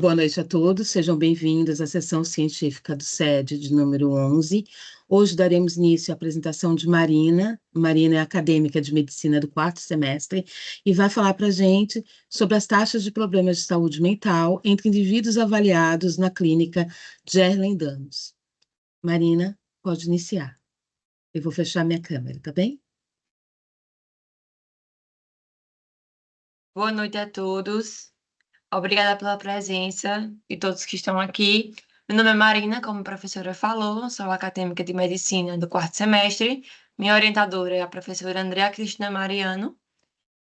Boa noite a todos, sejam bem-vindos à sessão científica do SED de número 11. Hoje daremos início à apresentação de Marina. Marina é acadêmica de medicina do quarto semestre e vai falar para a gente sobre as taxas de problemas de saúde mental entre indivíduos avaliados na clínica Gerlen Danos. Marina, pode iniciar. Eu vou fechar minha câmera, tá bem? Boa noite a todos. Obrigada pela presença de todos que estão aqui. Meu nome é Marina, como a professora falou, sou acadêmica de medicina do quarto semestre. Minha orientadora é a professora Andrea Cristina Mariano.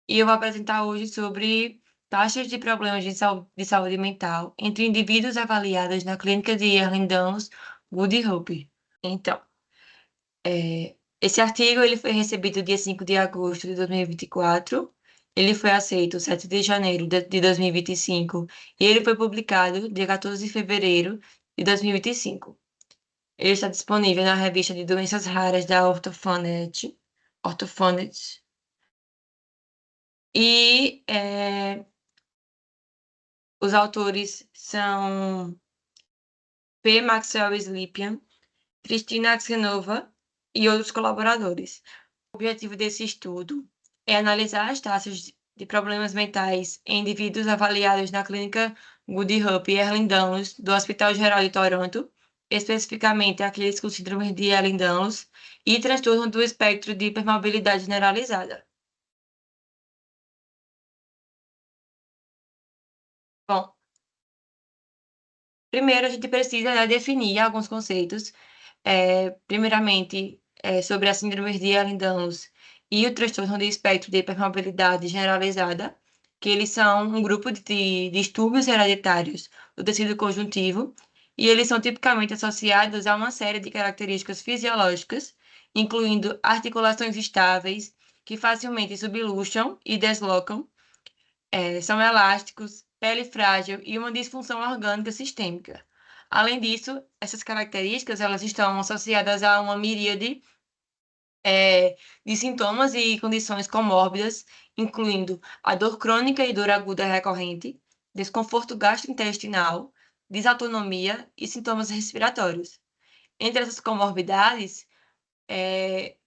E eu vou apresentar hoje sobre taxas de problemas de saúde mental entre indivíduos avaliados na clínica de Ehlers-Danlos, Wood Hope. Então, esse artigo ele foi recebido dia 5 de agosto de 2024. Ele foi aceito 7 de janeiro de 2025 e ele foi publicado dia 14 de fevereiro de 2025. Ele está disponível na revista de doenças raras da Orthophonete. E os autores são P. Maxwell Slepian, Cristina Axenova e outros colaboradores. O objetivo desse estudo é analisar as taxas de problemas mentais em indivíduos avaliados na clínica Goody Hope e Ehlers-Danlos do Hospital Geral de Toronto, especificamente aqueles com síndrome de Ehlers-Danlos e transtorno do espectro de hipermobilidade generalizada. Bom, primeiro a gente precisa, né, definir alguns conceitos. Primeiramente, sobre a síndrome de Ehlers-Danlos e o transtorno de espectro de hipermobilidade generalizada, que eles são um grupo de distúrbios hereditários do tecido conjuntivo, e eles são tipicamente associados a uma série de características fisiológicas, incluindo articulações estáveis, que facilmente subluxam e deslocam, são elásticos, pele frágil e uma disfunção orgânica sistêmica. Além disso, essas características elas estão associadas a uma miríade de sintomas e condições comórbidas, incluindo a dor crônica e dor aguda recorrente, desconforto gastrointestinal, disautonomia e sintomas respiratórios. Entre essas comorbidades,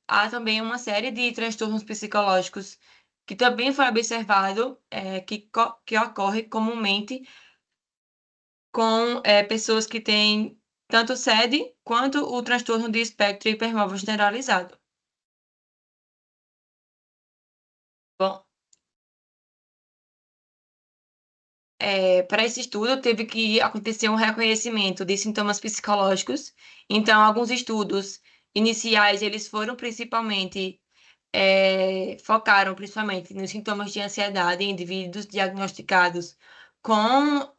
há também uma série de transtornos psicológicos que também foi observado que ocorre comumente com pessoas que têm tanto SED quanto o transtorno de espectro hipermóvel generalizado. Bom, para esse estudo teve que acontecer um reconhecimento de sintomas psicológicos. Então, alguns estudos iniciais eles foram principalmente focaram principalmente nos sintomas de ansiedade em indivíduos diagnosticados com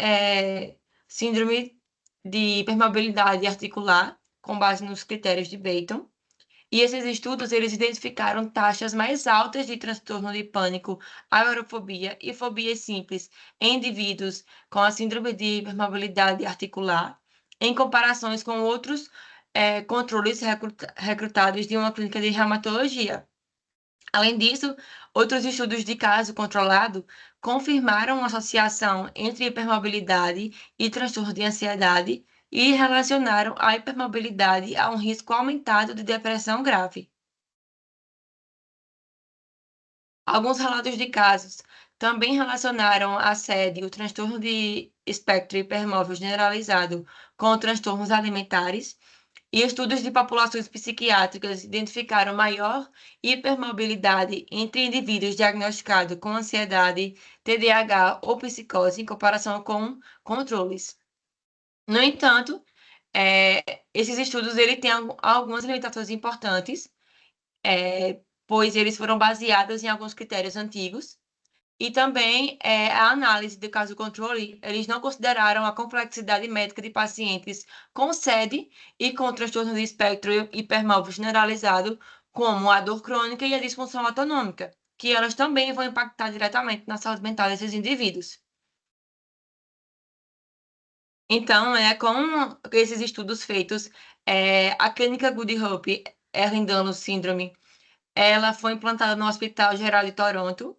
síndrome de hipermobilidade articular, com base nos critérios de Bayton. E esses estudos, eles identificaram taxas mais altas de transtorno de pânico, agorafobia e fobias simples em indivíduos com a síndrome de hipermobilidade articular, em comparações com outros controles recrutados de uma clínica de reumatologia. Além disso, outros estudos de caso controlado confirmaram uma associação entre hipermobilidade e transtorno de ansiedade e relacionaram a hipermobilidade a um risco aumentado de depressão grave. Alguns relatos de casos também relacionaram a SED, o transtorno de espectro hipermóvel generalizado, com transtornos alimentares, e estudos de populações psiquiátricas identificaram maior hipermobilidade entre indivíduos diagnosticados com ansiedade, TDAH ou psicose em comparação com controles. No entanto, esses estudos ele têm algumas limitações importantes, pois eles foram baseados em alguns critérios antigos, e também a análise do caso controle, eles não consideraram a complexidade médica de pacientes com SED e com transtorno de espectro hipermóvel generalizado, como a dor crônica e a disfunção autonômica, que elas também vão impactar diretamente na saúde mental desses indivíduos. Então, com esses estudos feitos, a clínica Goody Hope Ehlers-Danlos Syndrome, ela foi implantada no Hospital Geral de Toronto,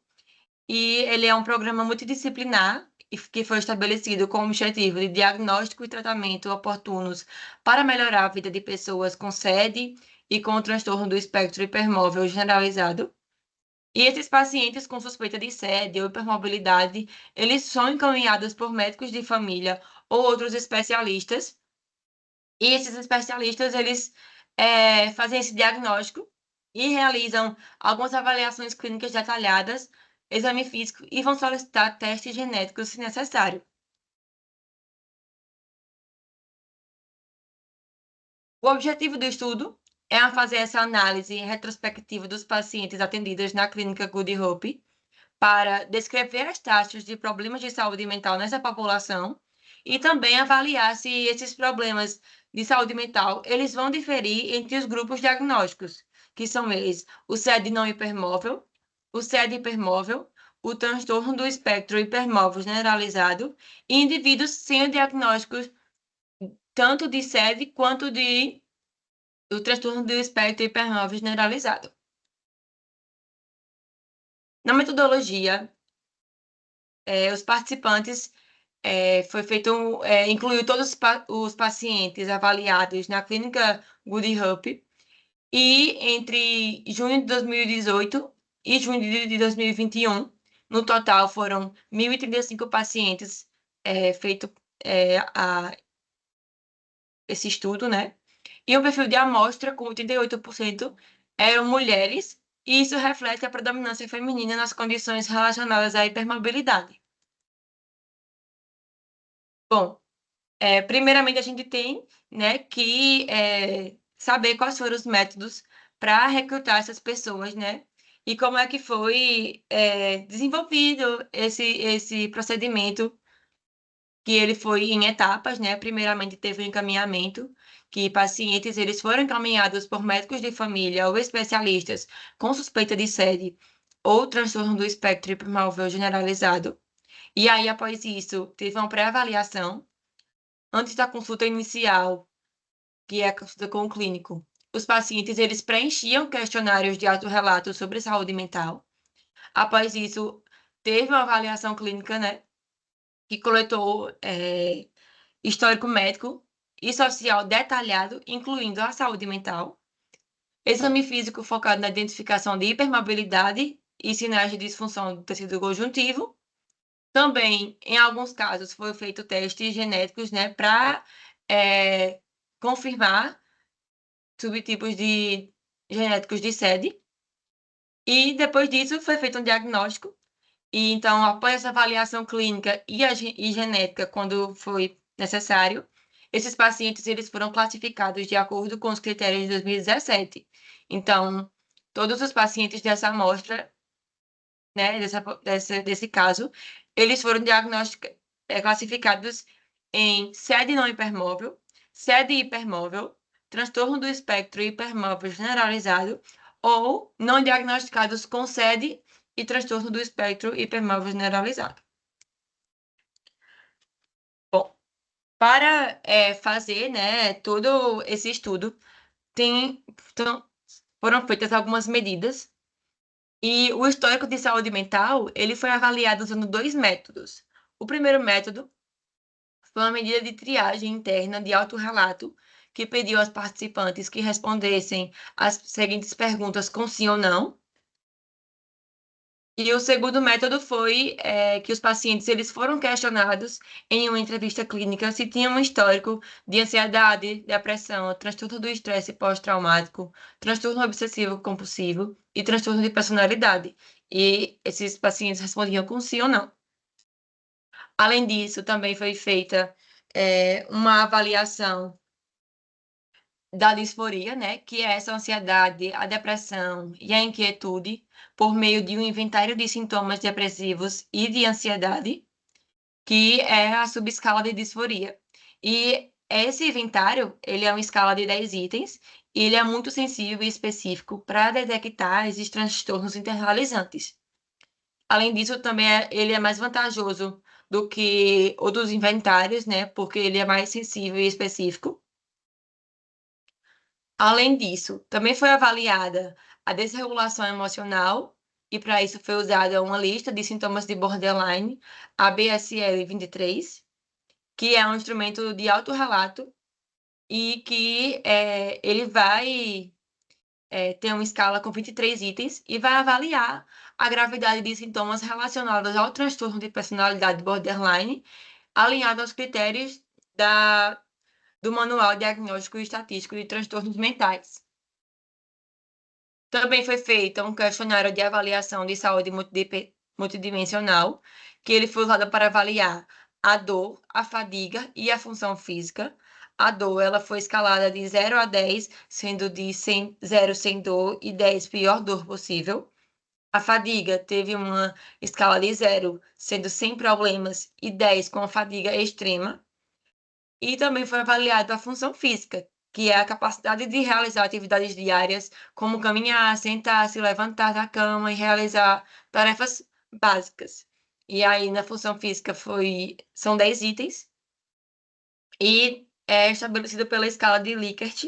e ele é um programa multidisciplinar que foi estabelecido com o objetivo de diagnóstico e tratamento oportunos para melhorar a vida de pessoas com SED e com o transtorno do espectro hipermóvel generalizado. E esses pacientes com suspeita de SED ou hipermobilidade, eles são encaminhados por médicos de família ou outros especialistas. E esses especialistas, eles fazem esse diagnóstico e realizam algumas avaliações clínicas detalhadas, exame físico e vão solicitar testes genéticos se necessário. O objetivo do estudo é fazer essa análise retrospectiva dos pacientes atendidos na clínica Good Hope para descrever as taxas de problemas de saúde mental nessa população e também avaliar se esses problemas de saúde mental eles vão diferir entre os grupos diagnósticos, que são eles o SED não hipermóvel, o SED hipermóvel, o transtorno do espectro hipermóvel generalizado e indivíduos sem o diagnóstico tanto de SED quanto do transtorno do espectro hipermóvel generalizado. Na metodologia, os participantes foi feito incluiu todos os pacientes avaliados na clínica Good Hope e entre junho de 2018 e junho de 2021, no total foram 1.035 pacientes feito esse estudo, né? E o perfil de amostra, com 88%, eram mulheres, e isso reflete a predominância feminina nas condições relacionadas à hipermobilidade. Bom, primeiramente a gente tem, né, que saber quais foram os métodos para recrutar essas pessoas, né? E como é que foi desenvolvido esse procedimento, que ele foi em etapas, né? Primeiramente teve o encaminhamento, que pacientes eles foram encaminhados por médicos de família ou especialistas com suspeita de SED ou transtorno do espectro hipermóvel generalizado. E aí, após isso, teve uma pré-avaliação antes da consulta inicial, que é a consulta com o clínico. Os pacientes eles preenchiam questionários de autorrelato sobre saúde mental. Após isso, teve uma avaliação clínica, né, que coletou histórico médico e social detalhado, incluindo a saúde mental. Exame físico focado na identificação de hipermobilidade e sinais de disfunção do tecido conjuntivo. Também, em alguns casos, foi feito testes genéticos, né, para confirmar subtipos genéticos de SED. E depois disso foi feito um diagnóstico. E então, após essa avaliação clínica e genética, quando foi necessário, esses pacientes eles foram classificados de acordo com os critérios de 2017. Então, todos os pacientes dessa amostra, né, desse caso, eles foram classificados em SED não hipermóvel, SED hipermóvel, transtorno do espectro hipermóvel generalizado ou não diagnosticados com SED e transtorno do espectro hipermóvel generalizado. Bom, para fazer, né, todo esse estudo, foram feitas algumas medidas e o histórico de saúde mental ele foi avaliado usando dois métodos. O primeiro método foi uma medida de triagem interna de autorrelato que pediu aos participantes que respondessem as seguintes perguntas com sim ou não. E o segundo método foi que os pacientes eles foram questionados em uma entrevista clínica se tinham um histórico de ansiedade, depressão, transtorno do estresse pós-traumático, transtorno obsessivo compulsivo e transtorno de personalidade. E esses pacientes respondiam com sim ou não. Além disso, também foi feita uma avaliação da disforia, né, que é essa ansiedade, a depressão e a inquietude, por meio de um inventário de sintomas depressivos e de ansiedade, que é a subescala de disforia. E esse inventário, ele é uma escala de 10 itens, e ele é muito sensível e específico para detectar esses transtornos internalizantes. Além disso, também ele é mais vantajoso do que outros inventários, né, porque ele é mais sensível e específico. Além disso, também foi avaliada a desregulação emocional e para isso foi usada uma lista de sintomas de borderline, a BSL-23, que é um instrumento de autorrelato e que ele vai ter uma escala com 23 itens e vai avaliar a gravidade de sintomas relacionados ao transtorno de personalidade borderline, alinhado aos critérios do Manual Diagnóstico e Estatístico de Transtornos Mentais. Também foi feito um questionário de avaliação de saúde multidimensional, que ele foi usado para avaliar a dor, a fadiga e a função física. A dor, ela foi escalada de 0 a 10, sendo de 0 sem dor e 10 pior dor possível. A fadiga teve uma escala de 0, sendo sem problemas, e 10 com a fadiga extrema. E também foi avaliada a função física, que é a capacidade de realizar atividades diárias, como caminhar, sentar, se levantar da cama e realizar tarefas básicas. E aí, na função física, são 10 itens, e é estabelecido pela escala de Likert,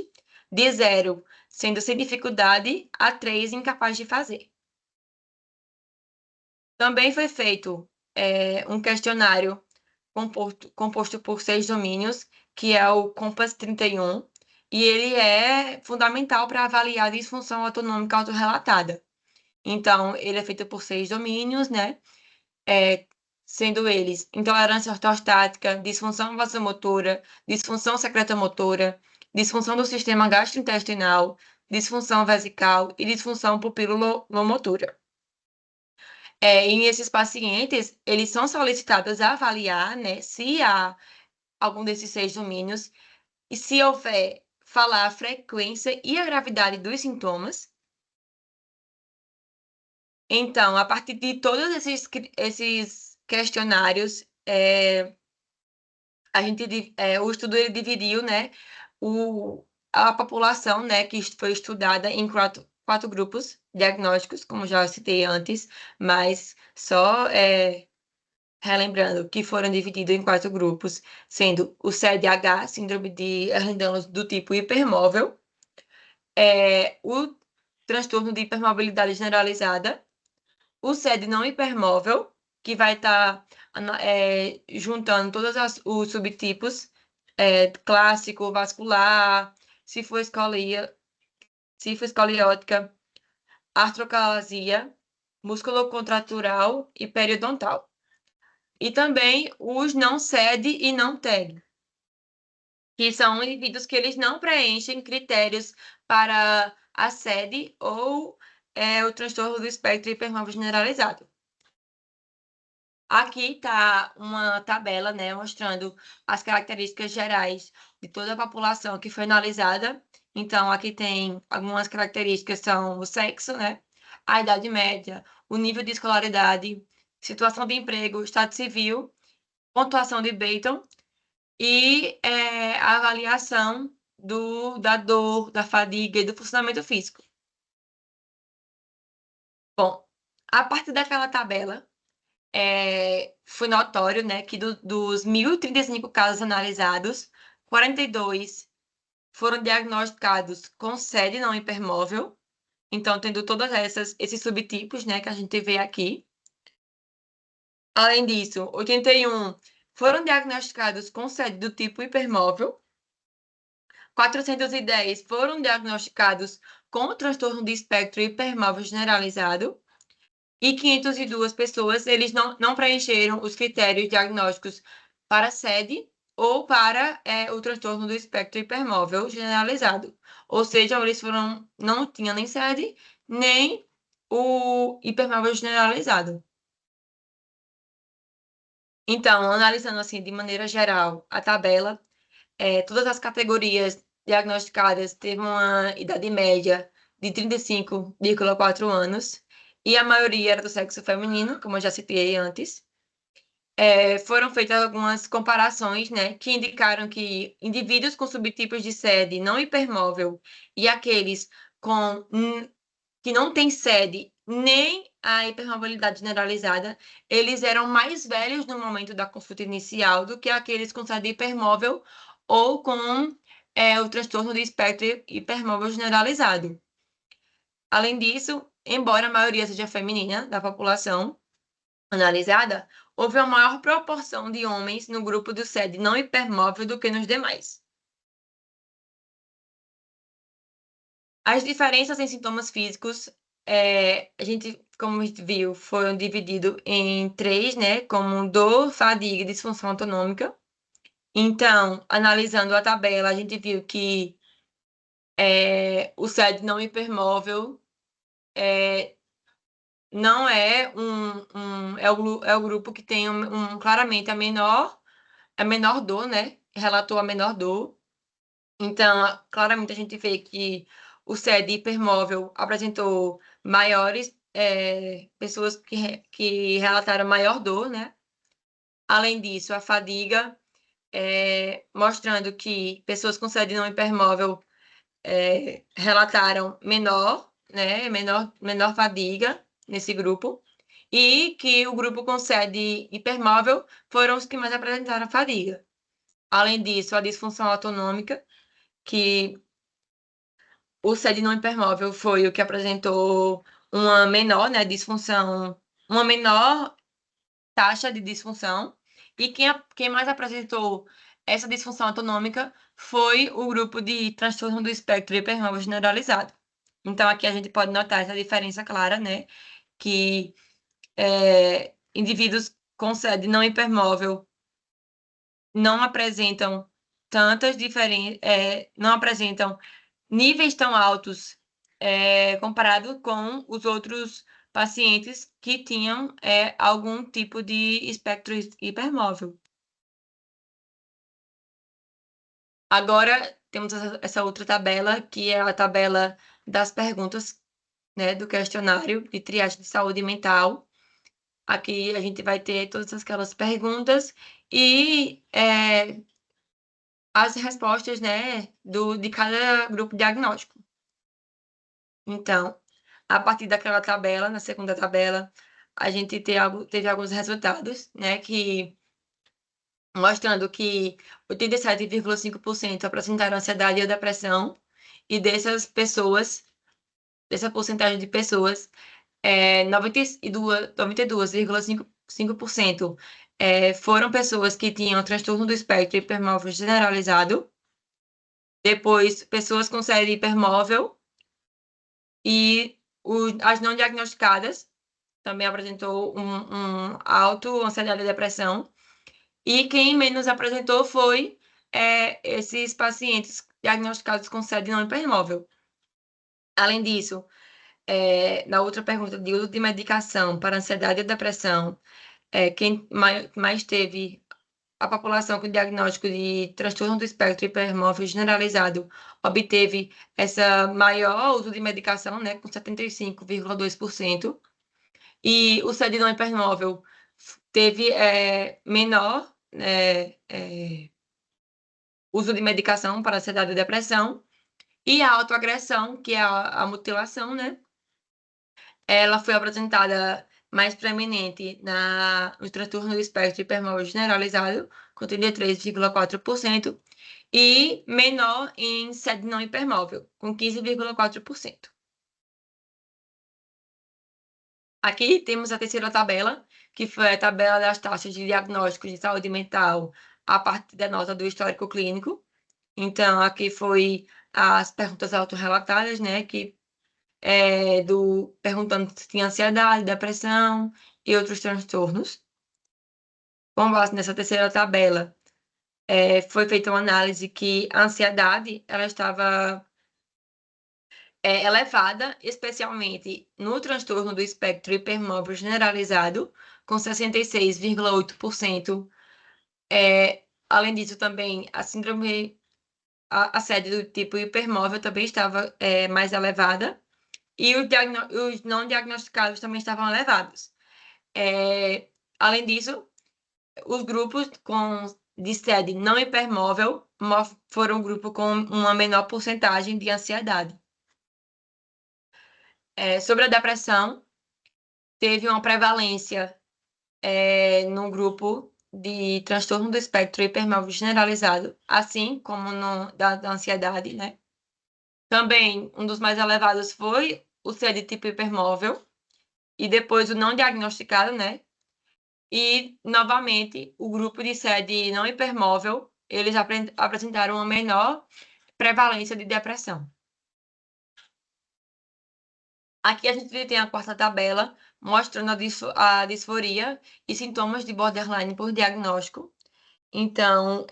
de 0, sendo sem dificuldade, a 3, incapaz de fazer. Também foi feito um questionário composto por 6 domínios, que é o Compass 31, e ele é fundamental para avaliar a disfunção autonômica autorrelatada. Então, ele é feito por 6 domínios, né? Sendo eles intolerância ortostática, disfunção vasomotora, disfunção secretomotora, disfunção do sistema gastrointestinal, disfunção vesical e disfunção pupilomotora. E esses pacientes, eles são solicitados a avaliar, né, se há algum desses 6 domínios, e se houver, falar a frequência e a gravidade dos sintomas. Então, a partir de todos esses questionários, o estudo ele dividiu, né, a população, né, que foi estudada em quatro grupos diagnósticos, como já citei antes, mas só relembrando que foram divididos em 4 grupos, sendo o CDH, Síndrome de Ehlers-Danlos do tipo hipermóvel, o transtorno de hipermobilidade generalizada, o SED não hipermóvel, que vai estar juntando todos os subtipos, clássico, vascular, escoliótica, artrocalasia, músculo-contratural e periodontal. E também os não SED e não TEG, que são indivíduos que eles não preenchem critérios para a SED ou o transtorno do espectro hipermóvel generalizado. Aqui está uma tabela, né, mostrando as características gerais de toda a população que foi analisada. Então, aqui tem algumas características, são o sexo, né, a idade média, o nível de escolaridade, situação de emprego, estado civil, pontuação de Beighton e a avaliação da dor, da fadiga e do funcionamento físico. Bom, a partir daquela tabela, foi notório, né, que dos 1.035 casos analisados, 42 foram diagnosticados com SED não hipermóvel, então tendo todos esses subtipos, né, que a gente vê aqui. Além disso, 81 foram diagnosticados com SED do tipo hipermóvel, 410 foram diagnosticados com o transtorno de espectro hipermóvel generalizado, e 502 pessoas, eles não preencheram os critérios diagnósticos para SED ou para o transtorno do espectro hipermóvel generalizado. Ou seja, eles não tinham nem SED, nem o hipermóvel generalizado. Então, analisando assim de maneira geral a tabela, todas as categorias diagnosticadas teve uma idade média de 35,4 anos, e a maioria era do sexo feminino, como eu já citei antes. Foram feitas algumas comparações, né, que indicaram que indivíduos com subtipos de SED não hipermóvel e aqueles que não têm SED nem a hipermobilidade generalizada, eles eram mais velhos no momento da consulta inicial do que aqueles com SED hipermóvel ou com o transtorno de espectro hipermóvel generalizado. Além disso, embora a maioria seja feminina da população analisada, houve uma maior proporção de homens no grupo do SED não hipermóvel do que nos demais. As diferenças em sintomas físicos, a gente, como a gente viu, foram divididos em três, né? Como dor, fadiga e disfunção autonômica. Então, analisando a tabela, a gente viu que o SED não hipermóvel não é é o grupo que tem claramente a menor dor, né? Relatou a menor dor. Então, claramente a gente vê que o SED hipermóvel apresentou maiores pessoas que relataram maior dor, né? Além disso, a fadiga, mostrando que pessoas com SED não hipermóvel relataram menor, né? Menor fadiga nesse grupo. E que o grupo com SED hipermóvel foram os que mais apresentaram fadiga. Além disso, a disfunção autonômica, que o SED não hipermóvel foi o que apresentou uma menor, né, disfunção, uma menor taxa de disfunção, e quem mais apresentou essa disfunção autonômica foi o grupo de transtorno do espectro hipermóvel generalizado. Então, aqui a gente pode notar essa diferença clara, né, que indivíduos com SED não hipermóvel não apresentam tantas diferenças, não apresentam níveis tão altos comparado com os outros pacientes que tinham algum tipo de espectro hipermóvel. Agora temos essa outra tabela, que é a tabela das perguntas, né, do questionário de triagem de saúde mental. Aqui a gente vai ter todas aquelas perguntas e as respostas, né, de cada grupo diagnóstico. Então, a partir daquela tabela, na segunda tabela, a gente teve alguns resultados, né, que mostrando que 87,5% apresentaram ansiedade ou depressão, e dessa porcentagem de pessoas, 92,5% foram pessoas que tinham transtorno do espectro hipermóvel generalizado, depois pessoas com série hipermóvel, e as não diagnosticadas também apresentou um alto ansiedade e depressão. E quem menos apresentou foi esses pacientes diagnosticados com SED não hipermóvel. Além disso, na outra pergunta de uso de medicação para ansiedade e depressão, quem mais teve a população com diagnóstico de transtorno do espectro hipermóvel generalizado obteve essa maior uso de medicação, né, com 75,2%. E o SED não hipermóvel teve menor uso de medicação para ansiedade e depressão. E a autoagressão, que é a mutilação, né? Ela foi apresentada mais preeminente no transtorno do espectro hipermóvel generalizado, com 33,4%, e menor em SED não hipermóvel, com 15,4%. Aqui temos a terceira tabela, que foi a tabela das taxas de diagnóstico de saúde mental a partir da nota do histórico clínico. Então, aqui foi as perguntas autorrelatadas, né, que perguntando se tinha ansiedade, depressão e outros transtornos. Com base nessa terceira tabela, foi feita uma análise que a ansiedade ela estava elevada, especialmente no transtorno do espectro hipermóvel generalizado, com 66,8%. Além disso, também a síndrome, a SED do tipo hipermóvel também estava mais elevada, e os não diagnosticados também estavam elevados. Além disso, os grupos de SED não hipermóvel foram um grupo com uma menor porcentagem de ansiedade. Sobre a depressão, teve uma prevalência no grupo de transtorno do espectro hipermóvel generalizado, assim como da ansiedade, né? Também, um dos mais elevados foi o SED tipo hipermóvel, e depois o não diagnosticado, né? E, novamente, o grupo de SED não hipermóvel, eles apresentaram uma menor prevalência de depressão. Aqui a gente tem a quarta tabela, mostrando a disforia e sintomas de borderline por diagnóstico. Então,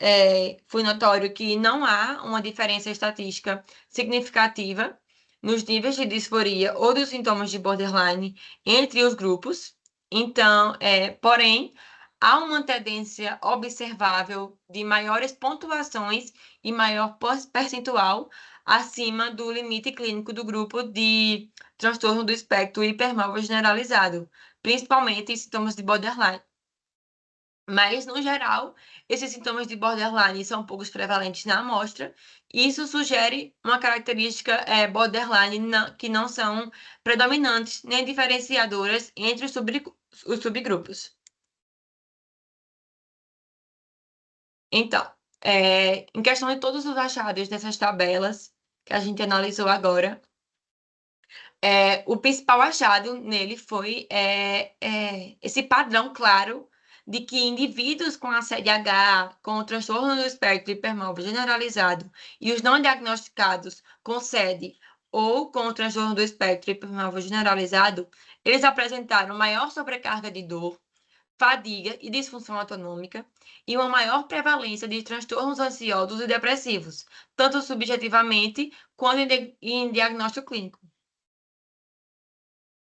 foi notório que não há uma diferença estatística significativa nos níveis de disforia ou dos sintomas de borderline entre os grupos. Então, porém, há uma tendência observável de maiores pontuações e maior percentual acima do limite clínico do grupo de transtorno do espectro hipermóvel generalizado, principalmente em sintomas de borderline. Mas, no geral, esses sintomas de borderline são poucos prevalentes na amostra. E isso sugere uma característica borderline que não são predominantes nem diferenciadoras entre os subgrupos. Então, em questão de todos os achados dessas tabelas que a gente analisou agora, o principal achado nele foi esse padrão claro de que indivíduos com a CDH, com o transtorno do espectro hipermóvel generalizado e os não diagnosticados com SED ou com o transtorno do espectro hipermóvel generalizado, eles apresentaram maior sobrecarga de dor, fadiga e disfunção autonômica e uma maior prevalência de transtornos ansiosos e depressivos, tanto subjetivamente quanto em diagnóstico clínico.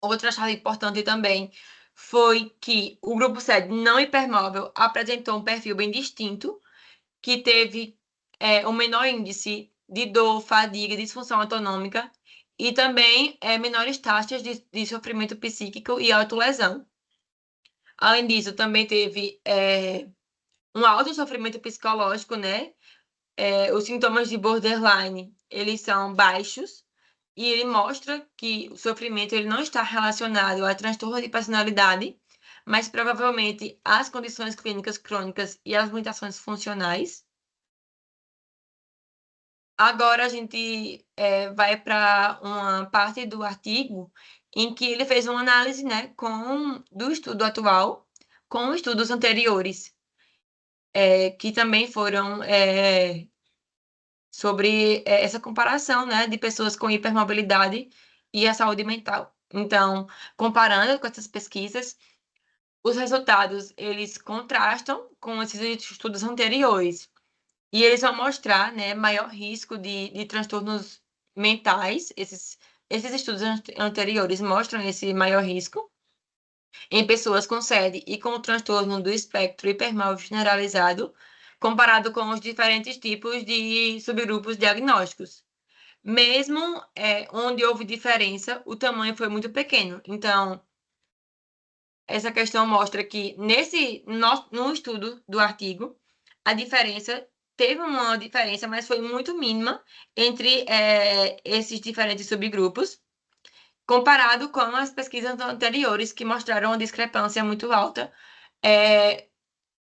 Outra achada importante também foi que o grupo SED não hipermóvel apresentou um perfil bem distinto, que teve um menor índice de dor, fadiga, disfunção autonômica e também menores taxas de sofrimento psíquico e autolesão. Além disso, também teve um alto sofrimento psicológico, né? Os sintomas de borderline, eles são baixos, e ele mostra que o sofrimento ele não está relacionado a transtorno de personalidade, mas provavelmente às condições clínicas crônicas e às limitações funcionais. Agora a gente vai para uma parte do artigo em que ele fez uma análise, né, do estudo atual com estudos anteriores, que também foram sobre essa comparação, né, de pessoas com hipermobilidade e a saúde mental. Então, comparando com essas pesquisas, os resultados, eles contrastam com esses estudos anteriores. E eles vão mostrar, né, maior risco de transtornos mentais. Esses estudos anteriores mostram esse maior risco em pessoas com SED e com o transtorno do espectro hipermóvel generalizado, comparado com os diferentes tipos de subgrupos diagnósticos. Mesmo onde houve diferença, o tamanho foi muito pequeno. Então, essa questão mostra que no estudo do artigo, a diferença teve uma diferença, mas foi muito mínima entre esses diferentes subgrupos, comparado com as pesquisas anteriores que mostraram uma discrepância muito alta,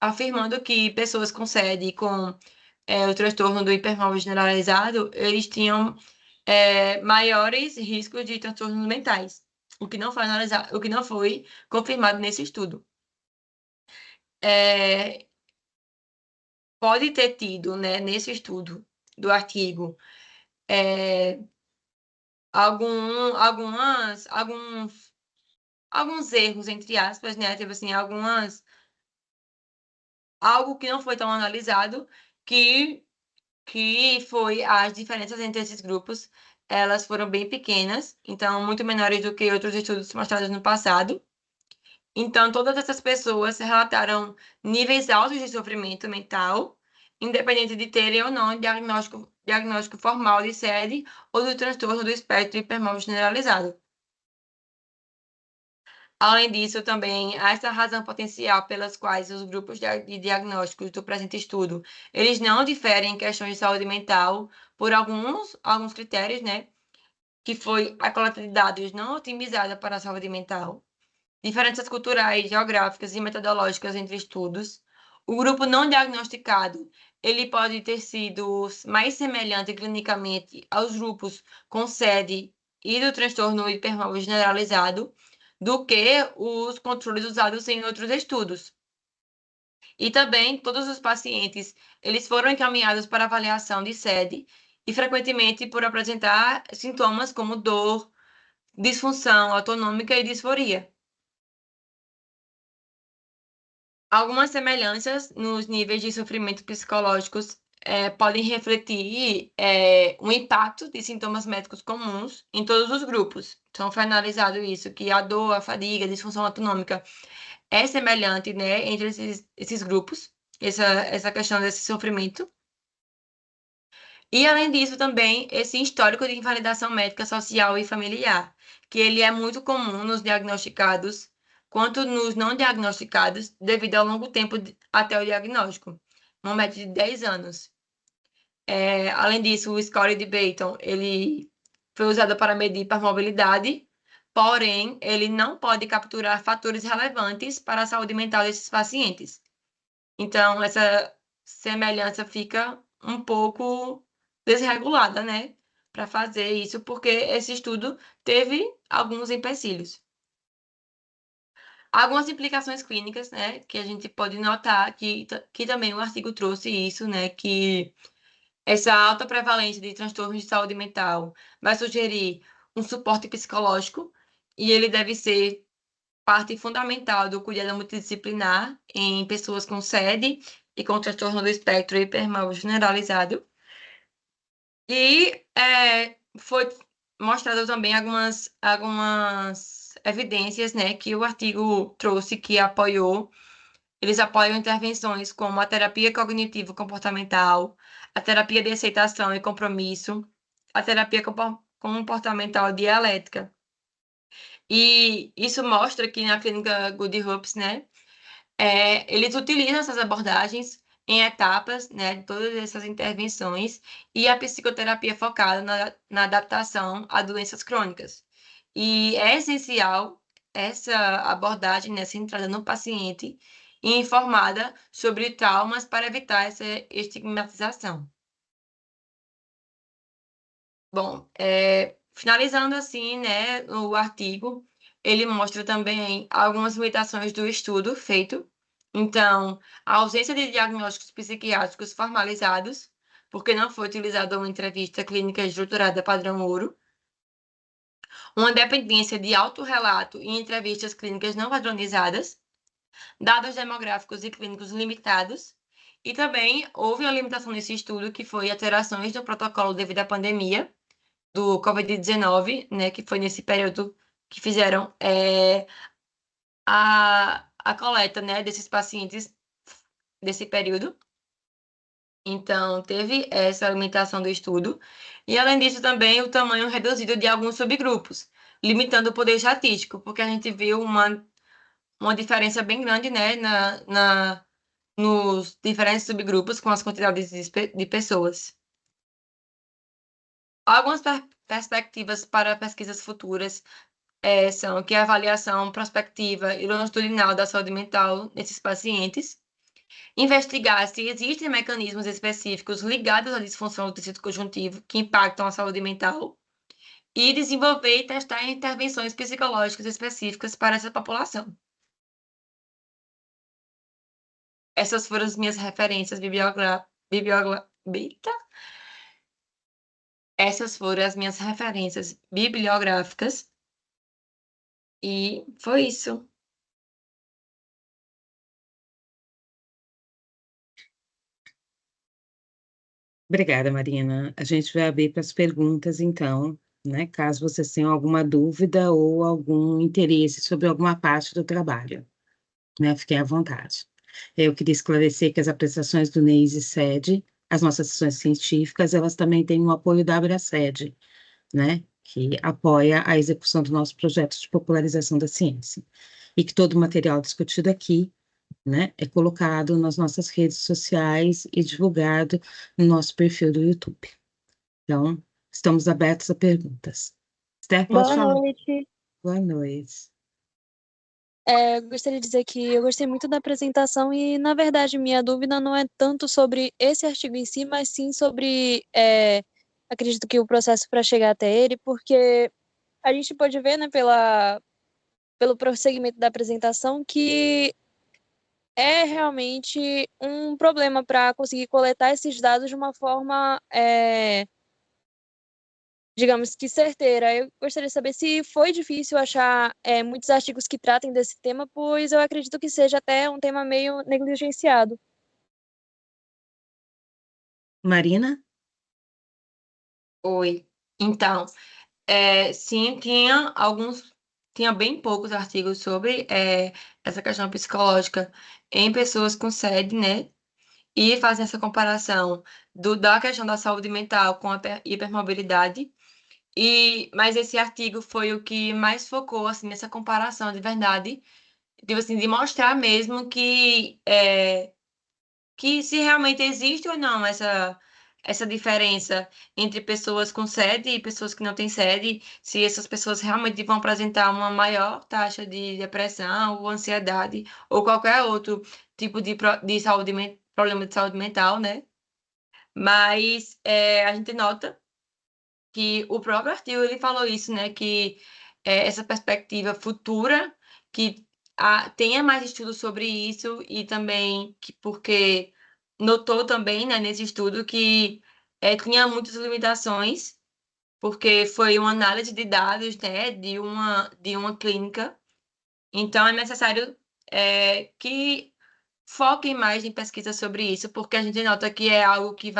afirmando que pessoas com SED com o transtorno do hipermóvel generalizado, eles tinham maiores riscos de transtornos mentais, o que não foi analisado, o que não foi confirmado nesse estudo. Pode ter tido, né, nesse estudo do artigo, alguns erros, entre aspas, né, tipo assim, algo que não foi tão analisado, que foi as diferenças entre esses grupos, elas foram bem pequenas, então muito menores do que outros estudos mostrados no passado. Então, todas essas pessoas relataram níveis altos de sofrimento mental, independente de terem ou não diagnóstico formal de SED ou do transtorno do espectro hipermóvel generalizado. Além disso, também há essa razão potencial pelas quais os grupos de diagnósticos do presente estudo, eles não diferem em questões de saúde mental por alguns critérios, né? Que foi a coleta de dados não otimizada para a saúde mental, diferenças culturais, geográficas e metodológicas entre estudos. O grupo não diagnosticado, ele pode ter sido mais semelhante clinicamente aos grupos com SED e do transtorno hipermóvel generalizado do que os controles usados em outros estudos. E também todos os pacientes, eles foram encaminhados para avaliação de SED e frequentemente por apresentar sintomas como dor, disfunção autonômica e disforia. Algumas semelhanças nos níveis de sofrimento psicológicos podem refletir um impacto de sintomas médicos comuns em todos os grupos. Então, foi analisado isso, que a dor, a fadiga, a disfunção autonômica é semelhante, né, entre esses grupos, essa questão desse sofrimento. E, além disso, também, esse histórico de invalidação médica social e familiar, que ele é muito comum nos diagnosticados, quanto nos não diagnosticados, devido ao longo tempo até o diagnóstico, uma média de 10 anos. Além disso, o score de Bayton, ele foi usado para medir hipermobilidade, porém, ele não pode capturar fatores relevantes para a saúde mental desses pacientes. Então, essa semelhança fica um pouco desregulada, né? Para fazer isso, porque esse estudo teve alguns empecilhos. Algumas implicações clínicas, né? Que a gente pode notar que também o artigo trouxe isso, né? Que essa alta prevalência de transtornos de saúde mental vai sugerir um suporte psicológico e ele deve ser parte fundamental do cuidado multidisciplinar em pessoas com SED e com transtorno do espectro hipermóvel generalizado. E foi mostrado também algumas evidências, né, que o artigo trouxe que apoiou. Eles apoiam intervenções como a terapia cognitivo-comportamental, a terapia de aceitação e compromisso, a terapia comportamental dialética. E isso mostra que na clínica Good Hopes, né, eles utilizam essas abordagens em etapas, né, todas essas intervenções, e a psicoterapia focada na adaptação a doenças crônicas. E é essencial essa abordagem, né, centrada no paciente e informada sobre traumas para evitar essa estigmatização. Bom, finalizando assim, né, o artigo, ele mostra também algumas limitações do estudo feito. Então, a ausência de diagnósticos psiquiátricos formalizados, porque não foi utilizada uma entrevista clínica estruturada padrão ouro, uma dependência de autorrelato e entrevistas clínicas não padronizadas, dados demográficos e clínicos limitados, e também houve uma limitação nesse estudo, que foi alterações do protocolo devido à pandemia do Covid-19, né, que foi nesse período que fizeram a coleta, né, desses pacientes desse período. Então, teve essa limitação do estudo. E, além disso, também o tamanho reduzido de alguns subgrupos, limitando o poder estatístico, porque a gente viu uma diferença bem grande, né, nos diferentes subgrupos com as quantidades de pessoas. Algumas perspectivas para pesquisas futuras são que a avaliação prospectiva e longitudinal da saúde mental nesses pacientes, investigar se existem mecanismos específicos ligados à disfunção do tecido conjuntivo que impactam a saúde mental, e desenvolver e testar intervenções psicológicas específicas para essa população. Essas foram as minhas referências Essas foram as minhas referências bibliográficas e foi isso. Obrigada, Marina. A gente vai abrir para as perguntas, então, né? Caso vocês tenham alguma dúvida ou algum interesse sobre alguma parte do trabalho, né? Fiquem à vontade. Eu queria esclarecer que as apresentações do NEIS e SED, as nossas sessões científicas, elas também têm o apoio da AbraSED, né? Que apoia a execução do nosso projeto de popularização da ciência. E que todo o material discutido aqui, né, é colocado nas nossas redes sociais e divulgado no nosso perfil do YouTube. Então, estamos abertos a perguntas. Esther, pode Boa falar. noite. Boa noite. Gostaria de dizer que eu gostei muito da apresentação e, na verdade, minha dúvida não é tanto sobre esse artigo em si, mas sim sobre, acredito que o processo para chegar até ele, porque a gente pode ver, né, pelo prosseguimento da apresentação, que é realmente um problema para conseguir coletar esses dados de uma forma, digamos que certeira. Eu gostaria de saber se foi difícil achar muitos artigos que tratem desse tema, pois eu acredito que seja até um tema meio negligenciado. Marina? Oi. Então, sim, tinha bem poucos artigos sobre essa questão psicológica em pessoas com SED, né? E fazem essa comparação da questão da saúde mental com a hipermobilidade. Mas esse artigo foi o que mais focou assim, nessa comparação de verdade, tipo assim, de mostrar mesmo que se realmente existe ou não essa diferença entre pessoas com sede e pessoas que não têm sede, se essas pessoas realmente vão apresentar uma maior taxa de depressão ou ansiedade ou qualquer outro tipo de problema de saúde mental, né? Mas a gente nota que o próprio artigo ele falou isso, né? Que essa perspectiva futura, que tenha mais estudos sobre isso e também que porque notou também, né, nesse estudo que tinha muitas limitações, porque foi uma análise de dados, né, de uma clínica. Então é necessário que foquem mais em pesquisa sobre isso, porque a gente nota que é algo que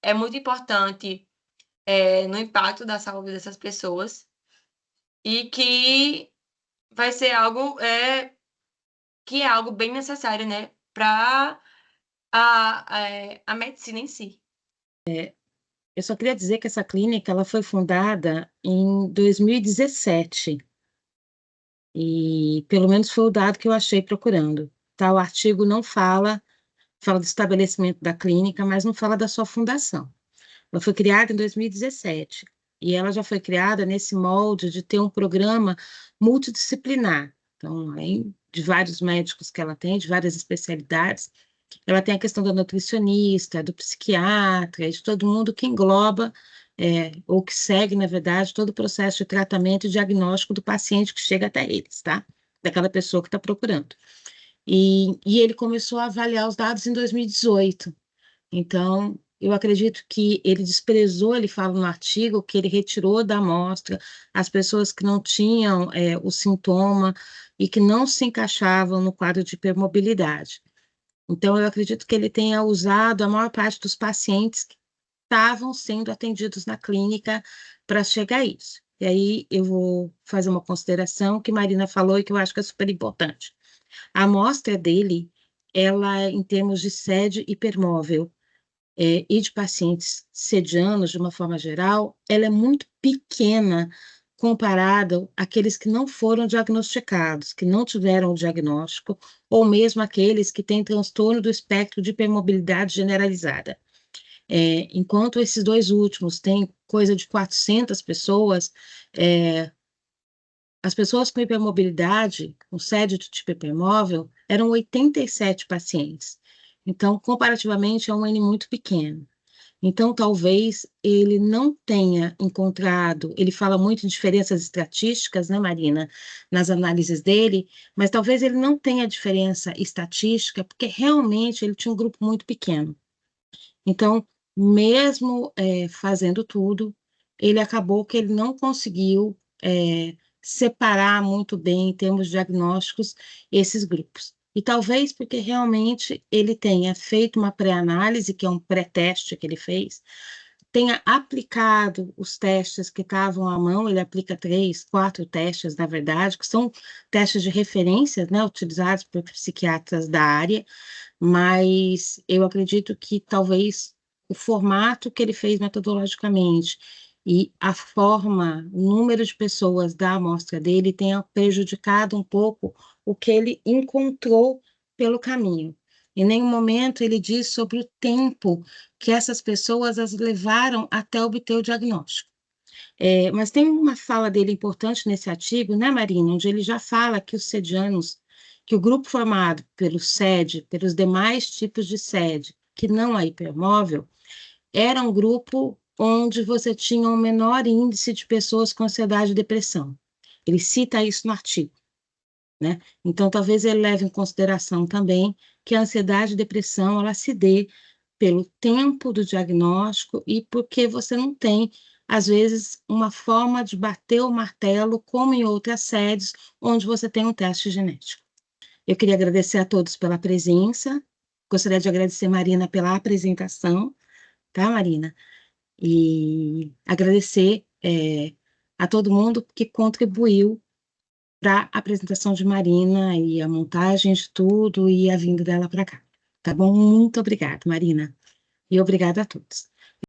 é muito importante no impacto da saúde dessas pessoas e que vai ser algo que é algo bem necessário, né, para a medicina em si. Eu só queria dizer que essa clínica ela foi fundada em 2017 e pelo menos foi o dado que eu achei procurando. Tá? O artigo não fala do estabelecimento da clínica, mas não fala da sua fundação. Ela foi criada em 2017 e ela já foi criada nesse molde de ter um programa multidisciplinar. Então, além de vários médicos que ela tem, de várias especialidades, ela tem a questão da nutricionista, do psiquiatra, de todo mundo que engloba, ou que segue, na verdade, todo o processo de tratamento e diagnóstico do paciente que chega até eles, tá? Daquela pessoa que está procurando. E ele começou a avaliar os dados em 2018. Então, eu acredito que ele desprezou, ele fala no artigo, que ele retirou da amostra as pessoas que não tinham o sintoma e que não se encaixavam no quadro de hipermobilidade. Então, eu acredito que ele tenha usado a maior parte dos pacientes que estavam sendo atendidos na clínica para chegar a isso. E aí eu vou fazer uma consideração que Marina falou e que eu acho que é super importante. A amostra dele, ela, em termos de sede hipermóvel, e de pacientes sedianos, de uma forma geral, ela é muito pequena comparada àqueles que não foram diagnosticados, que não tiveram o diagnóstico, ou mesmo aqueles que têm transtorno do espectro de hipermobilidade generalizada. Enquanto esses dois últimos têm coisa de 400 pessoas, as pessoas com hipermobilidade, com sede de tipo hipermóvel, eram 87 pacientes. Então, comparativamente, é um N muito pequeno. Então, talvez ele não tenha encontrado, ele fala muito em diferenças estatísticas, né, Marina, nas análises dele, mas talvez ele não tenha diferença estatística, porque realmente ele tinha um grupo muito pequeno. Então, mesmo fazendo tudo, ele acabou que ele não conseguiu separar muito bem, em termos diagnósticos, esses grupos. E talvez porque realmente ele tenha feito uma pré-análise, que é um pré-teste que ele fez, tenha aplicado os testes que estavam à mão, ele aplica 3, 4 testes, na verdade, que são testes de referência, né, utilizados por psiquiatras da área, mas eu acredito que talvez o formato que ele fez metodologicamente e a forma, o número de pessoas da amostra dele tenha prejudicado um pouco o que ele encontrou pelo caminho. Em nenhum momento ele diz sobre o tempo que essas pessoas as levaram até obter o diagnóstico. Mas tem uma fala dele importante nesse artigo, né, Marina, onde ele já fala que os sedianos, que o grupo formado pelo SED, pelos demais tipos de SED, que não é hipermóvel, era um grupo onde você tinha um menor índice de pessoas com ansiedade e depressão. Ele cita isso no artigo, né? Então, talvez ele leve em consideração também que a ansiedade e depressão, ela se dê pelo tempo do diagnóstico e porque você não tem, às vezes, uma forma de bater o martelo, como em outras sedes, onde você tem um teste genético. Eu queria agradecer a todos pela presença, gostaria de agradecer a Marina pela apresentação, tá, Marina? E agradecer a todo mundo que contribuiu para a apresentação de Marina e a montagem de tudo e a vinda dela para cá. Tá bom? Muito obrigada, Marina. E obrigada a todos.